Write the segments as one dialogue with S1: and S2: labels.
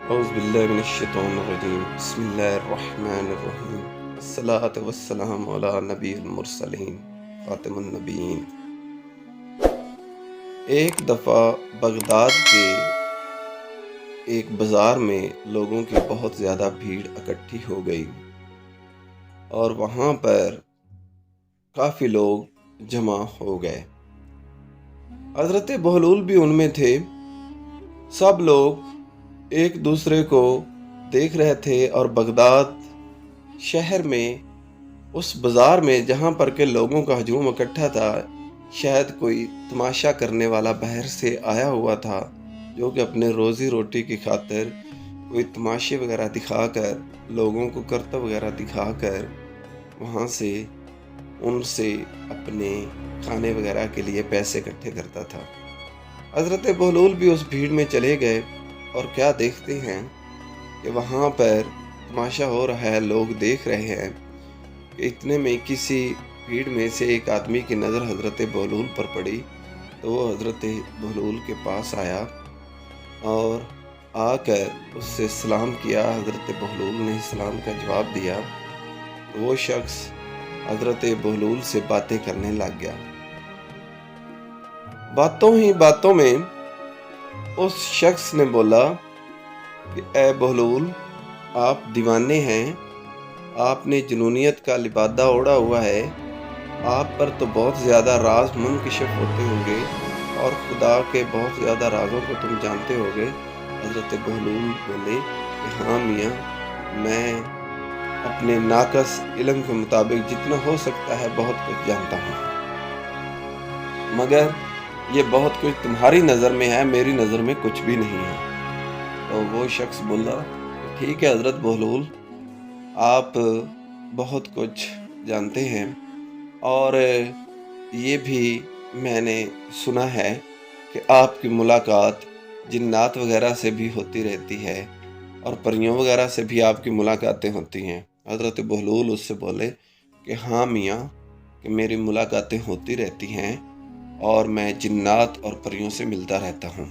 S1: اعوذ باللہ من الشیطان الرجیم بسم اللہ الرحمن الرحیم الصلاۃ والسلام علی نبی المرسلین خاتم النبیین۔ ایک دفعہ بغداد کے ایک بازار میں لوگوں کی بہت زیادہ بھیڑ اکٹھی ہو گئی اور وہاں پر کافی لوگ جمع ہو گئے۔ حضرت بہلول بھی ان میں تھے۔ سب لوگ ایک دوسرے کو دیکھ رہے تھے اور بغداد شہر میں اس بازار میں جہاں پر کے لوگوں کا ہجوم اکٹھا تھا، شاید کوئی تماشا کرنے والا باہر سے آیا ہوا تھا جو کہ اپنے روزی روٹی کی خاطر کوئی تماشے وغیرہ دکھا کر، لوگوں کو کرتب وغیرہ دکھا کر وہاں سے ان سے اپنے کھانے وغیرہ کے لیے پیسے اکٹھے کرتا تھا۔ حضرت بہلول بھی اس بھیڑ میں چلے گئے اور کیا دیکھتے ہیں کہ وہاں پر تماشا ہو رہا ہے، لوگ دیکھ رہے ہیں کہ اتنے میں کسی بھیڑ میں سے ایک آدمی کی نظر حضرت بہلول پر پڑی تو وہ حضرت بہلول کے پاس آیا اور آ کر اس سے سلام کیا۔ حضرت بہلول نے سلام کا جواب دیا تو وہ شخص حضرت بہلول سے باتیں کرنے لگ گیا۔ باتوں ہی باتوں میں اس شخص نے بولا کہ اے بہلول، آپ دیوانے ہیں، آپ نے جنونیت کا لبادہ اوڑھا ہوا ہے، آپ پر تو بہت زیادہ راز منکشف ہوتے ہوں گے اور خدا کے بہت زیادہ رازوں کو تم جانتے ہوگے۔ حضرت بہلول بولے کہ ہاں میاں، میں اپنے ناقص علم کے مطابق جتنا ہو سکتا ہے بہت کچھ جانتا ہوں، مگر یہ بہت کچھ تمہاری نظر میں ہے، میری نظر میں کچھ بھی نہیں ہے۔ تو وہ شخص بولا ٹھیک ہے حضرت بہلول، آپ بہت کچھ جانتے ہیں اور یہ بھی میں نے سنا ہے کہ آپ کی ملاقات جنات وغیرہ سے بھی ہوتی رہتی ہے اور پریوں وغیرہ سے بھی آپ کی ملاقاتیں ہوتی ہیں۔ حضرت بہلول اس سے بولے کہ ہاں میاں، کہ میری ملاقاتیں ہوتی رہتی ہیں اور میں جنات اور پریوں سے ملتا رہتا ہوں۔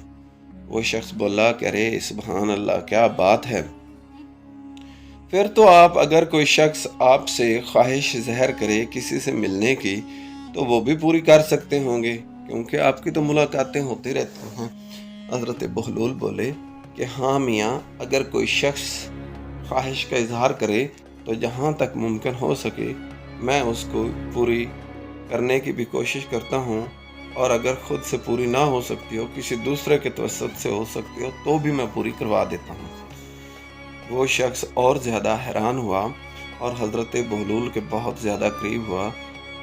S1: وہ شخص بولا کہ ارے سبحان اللہ، کیا بات ہے! پھر تو آپ، اگر کوئی شخص آپ سے خواہش ظاہر کرے کسی سے ملنے کی تو وہ بھی پوری کر سکتے ہوں گے، کیونکہ آپ کی تو ملاقاتیں ہوتی رہتی ہیں۔ حضرت بہلول بولے کہ ہاں میاں، اگر کوئی شخص خواہش کا اظہار کرے تو جہاں تک ممکن ہو سکے میں اس کو پوری کرنے کی بھی کوشش کرتا ہوں، اور اگر خود سے پوری نہ ہو سکتی ہو، کسی دوسرے کے توسط سے ہو سکتی ہو تو بھی میں پوری کروا دیتا ہوں۔ وہ شخص اور زیادہ حیران ہوا اور حضرت بہلول کے بہت زیادہ قریب ہوا۔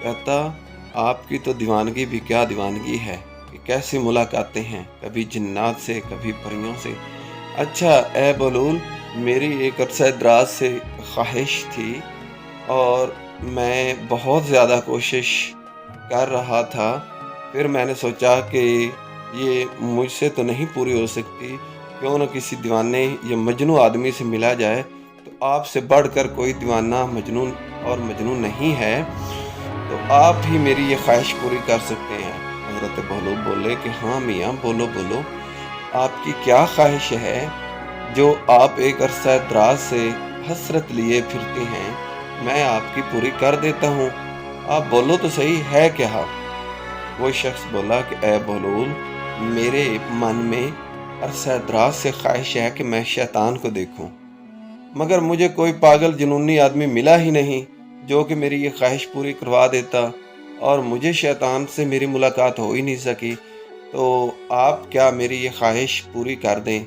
S1: کہتا آپ کی تو دیوانگی بھی کیا دیوانگی ہے کہ کیسی ملاقاتیں ہیں، کبھی جنات سے کبھی پریوں سے۔ اچھا اے بہلول، میری ایک عرصہ دراز سے خواہش تھی اور میں بہت زیادہ کوشش کر رہا تھا، پھر میں نے سوچا کہ یہ مجھ سے تو نہیں پوری ہو سکتی، کیوں نہ کسی دیوانے یا مجنون آدمی سے ملا جائے، تو آپ سے بڑھ کر کوئی دیوانہ مجنون اور مجنون نہیں ہے، تو آپ ہی میری یہ خواہش پوری کر سکتے ہیں۔ حضرت بہلول بولے کہ ہاں میاں، بولو بولو، آپ کی کیا خواہش ہے جو آپ ایک عرصہ دراز سے حسرت لیے پھرتے ہیں؟ میں آپ کی پوری کر دیتا ہوں، آپ بولو تو صحیح ہے کیا؟ وہ شخص بولا کہ اے بہلول، میرے من میں عرصہ دراز سے خواہش ہے کہ میں شیطان کو دیکھوں، مگر مجھے کوئی پاگل جنونی آدمی ملا ہی نہیں جو کہ میری یہ خواہش پوری کروا دیتا، اور مجھے شیطان سے میری ملاقات ہو ہی نہیں سکی، تو آپ کیا میری یہ خواہش پوری کر دیں،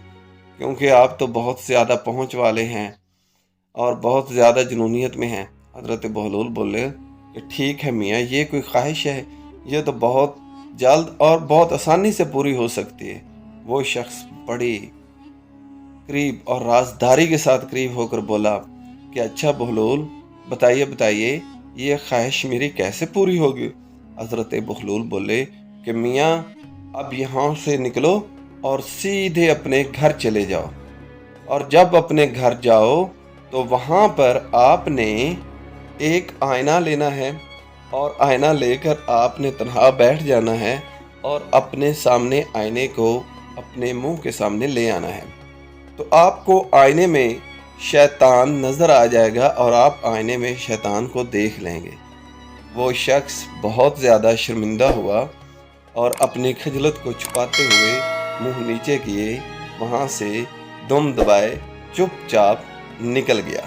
S1: کیونکہ آپ تو بہت زیادہ پہنچ والے ہیں اور بہت زیادہ جنونیت میں ہیں۔ حضرت بہلول بولے کہ ٹھیک ہے میاں، یہ کوئی خواہش ہے، یہ تو بہت جلد اور بہت آسانی سے پوری ہو سکتی ہے۔ وہ شخص بڑی قریب اور رازداری کے ساتھ قریب ہو کر بولا کہ اچھا بہلول، بتائیے یہ خواہش میری کیسے پوری ہوگی؟ حضرت بہلول بولے کہ میاں، اب یہاں سے نکلو اور سیدھے اپنے گھر چلے جاؤ، اور جب اپنے گھر جاؤ تو وہاں پر آپ نے ایک آئینہ لینا ہے، اور آئینہ لے کر آپ نے تنہا بیٹھ جانا ہے اور اپنے سامنے آئینے کو اپنے منہ کے سامنے لے آنا ہے۔ تو آپ کو آئینے میں شیطان نظر آ جائے گا اور آپ آئینے میں شیطان کو دیکھ لیں گے۔ وہ شخص بہت زیادہ شرمندہ ہوا اور اپنی خجلت کو چھپاتے ہوئے منہ نیچے کیے وہاں سے دم دبائے چپ چاپ نکل گیا۔